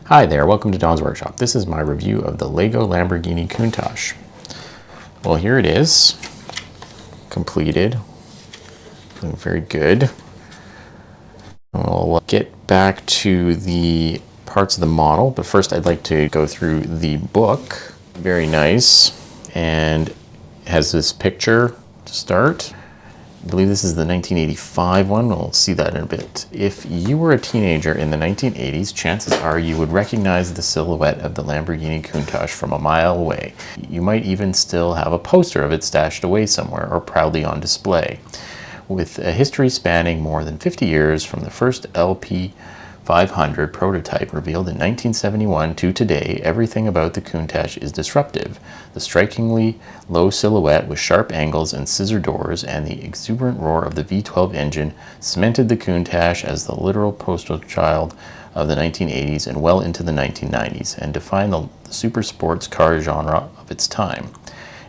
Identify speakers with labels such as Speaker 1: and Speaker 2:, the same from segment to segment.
Speaker 1: Hi there, welcome to Don's Workshop. This is my review of the Lego Lamborghini Countach. Well, here it is, completed, looking very good. We'll get back to the parts of the model, but first I'd like to go through the book. Very nice, and it has this picture to start. I believe this is the 1985 one. We'll see that in a bit. If you were a teenager in the 1980s, chances are you would recognize the silhouette of the Lamborghini Countach from a mile away. You might even still have a poster of it stashed away somewhere or proudly on display. With a history spanning more than 50 years from the first LP 500 prototype revealed in 1971 to today, everything about the Countach is disruptive. The strikingly low silhouette with sharp angles and scissor doors and the exuberant roar of the V12 engine cemented the Countach as the literal poster child of the 1980s and well into the 1990s, and defined the super sports car genre of its time.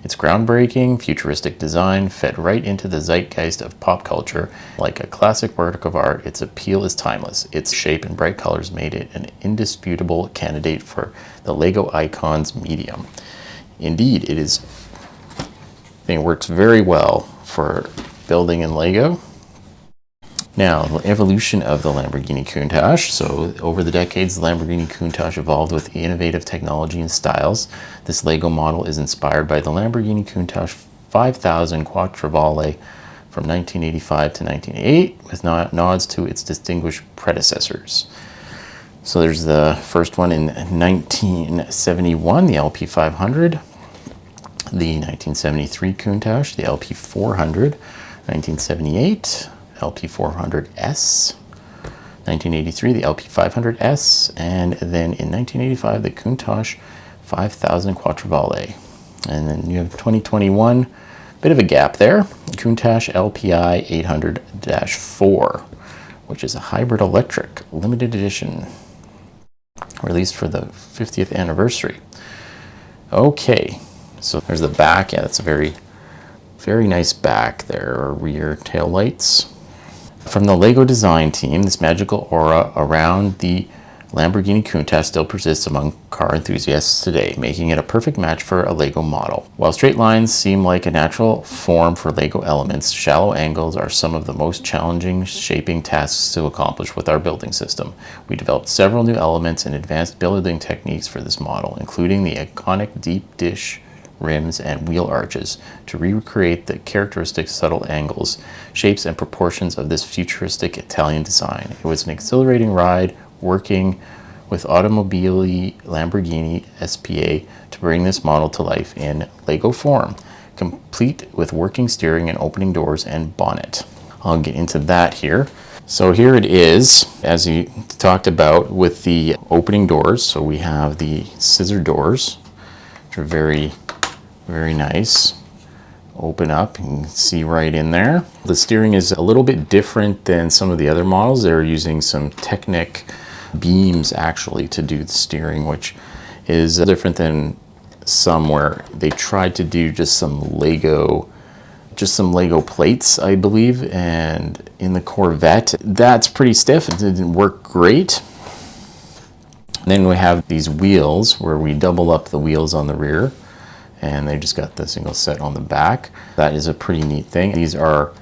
Speaker 1: Its groundbreaking, futuristic design fed right into the zeitgeist of pop culture. Like a classic work of art, its appeal is timeless. Its shape and bright colors made it an indisputable candidate for the Lego icon's medium. Indeed, it works very well for building in Lego. Now, the evolution of the Lamborghini Countach. So, over the decades, the Lamborghini Countach evolved with innovative technology and styles. This Lego model is inspired by the Lamborghini Countach 5000 Quattrovalle from 1985 to 1988, with nods to its distinguished predecessors. So, there's the first one in 1971, the LP 500, the 1973 Countach, the LP 400, 1978. LP 400S, 1983 the LP 500S, and then in 1985 the Countach 5000 Quattrovalle. And then you have 2021, bit of a gap there, Countach LPI 800-4, which is a hybrid electric limited edition, released for the 50th anniversary. Okay, so there's the back. Yeah, that's a very nice back there, or rear tail lights. From the Lego design team, this magical aura around the Lamborghini Countach still persists among car enthusiasts today, making it a perfect match for a Lego model. While straight lines seem like a natural form for Lego elements, shallow angles are some of the most challenging shaping tasks to accomplish with our building system. We developed several new elements and advanced building techniques for this model, including the iconic deep dish rims and wheel arches, to recreate the characteristic subtle angles, shapes, and proportions of this futuristic Italian design. It was an exhilarating ride working with Automobili Lamborghini SPA to bring this model to life in Lego form, complete with working steering and opening doors and bonnet. I'll get into that here. So here it is, as you talked about, with the opening doors. So we have the scissor doors, which are very nice. Open up, you can see right in there. The steering is a little bit different than some of the other models. They're using some Technic beams actually to do the steering, which is different than some where they tried to do just some Lego plates, I believe. And in the Corvette, that's pretty stiff. It didn't work great. And then we have these wheels where we double up the wheels on the rear, and they just got the single set on the back. That is a pretty neat thing. These are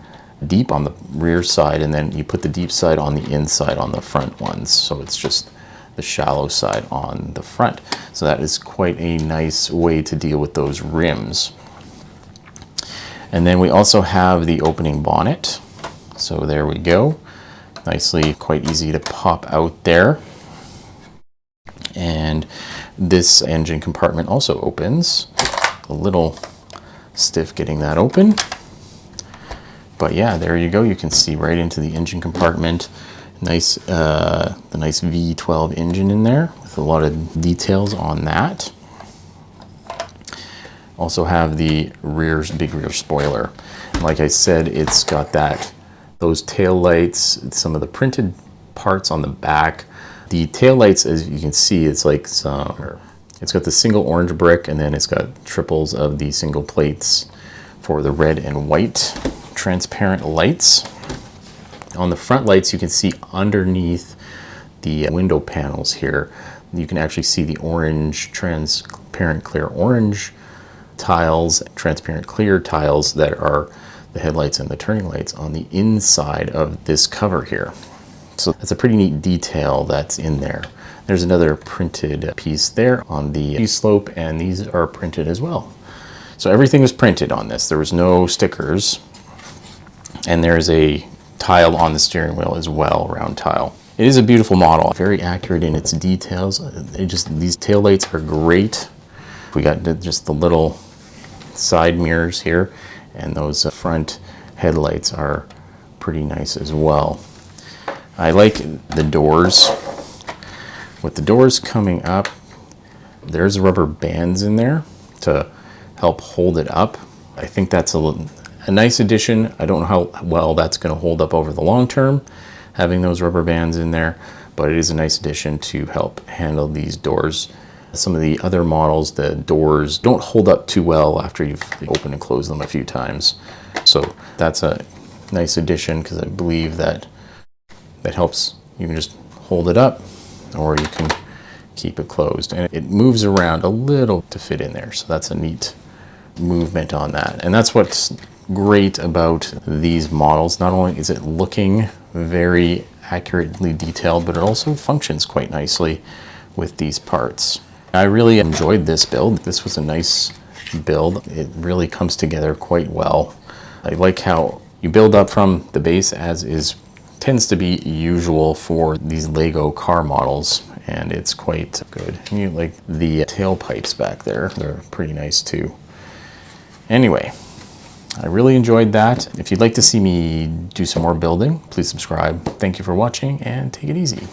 Speaker 1: deep on the rear side, and then you put the deep side on the inside on the front ones. So it's just the shallow side on the front. So that is quite a nice way to deal with those rims. And then we also have the opening bonnet. So there we go. Nicely, quite easy to pop out there. And this engine compartment also opens. A little stiff getting that open, but yeah, there you go. You can see right into the engine compartment. Nice, the nice V12 engine in there with a lot of details on that. Also have the big rear spoiler. Like I said, it's got those tail lights, some of the printed parts on the back. The tail lights, as you can see, it's like it's got the single orange brick, and then it's got triples of the single plates for the red and white transparent lights. On the front lights, you can see underneath the window panels here, You can actually see the orange, transparent clear orange tiles, transparent clear tiles that are the headlights and the turning lights on the inside of this cover here. So that's a pretty neat detail that's in there. There's another printed piece there on the slope, and these are printed as well. So everything was printed on this. There was no stickers. And there's a tile on the steering wheel as well, round tile. It is a beautiful model, very accurate in its details. These taillights are great. We got just the little side mirrors here, and those front headlights are pretty nice as well. I like the doors. With the doors coming up, there's rubber bands in there to help hold it up. I think that's a nice addition. I don't know how well that's going to hold up over the long term, having those rubber bands in there, but it is a nice addition to help handle these doors. Some of the other models, the doors don't hold up too well after you've opened and closed them a few times. So that's a nice addition, because I believe that helps. You can just hold it up, or you can keep it closed, and it moves around a little to fit in there. So that's a neat movement on that. And that's what's great about these models. Not only is it looking very accurately detailed, but it also functions quite nicely with these parts. I really enjoyed this build. This was a nice build. It really comes together quite well. I like how you build up from the base, as is tends to be usual for these Lego car models, and it's quite good. And you like the tailpipes back there. They're pretty nice too. Anyway, I really enjoyed that. If you'd like to see me do some more building, please subscribe. Thank you for watching, and take it easy.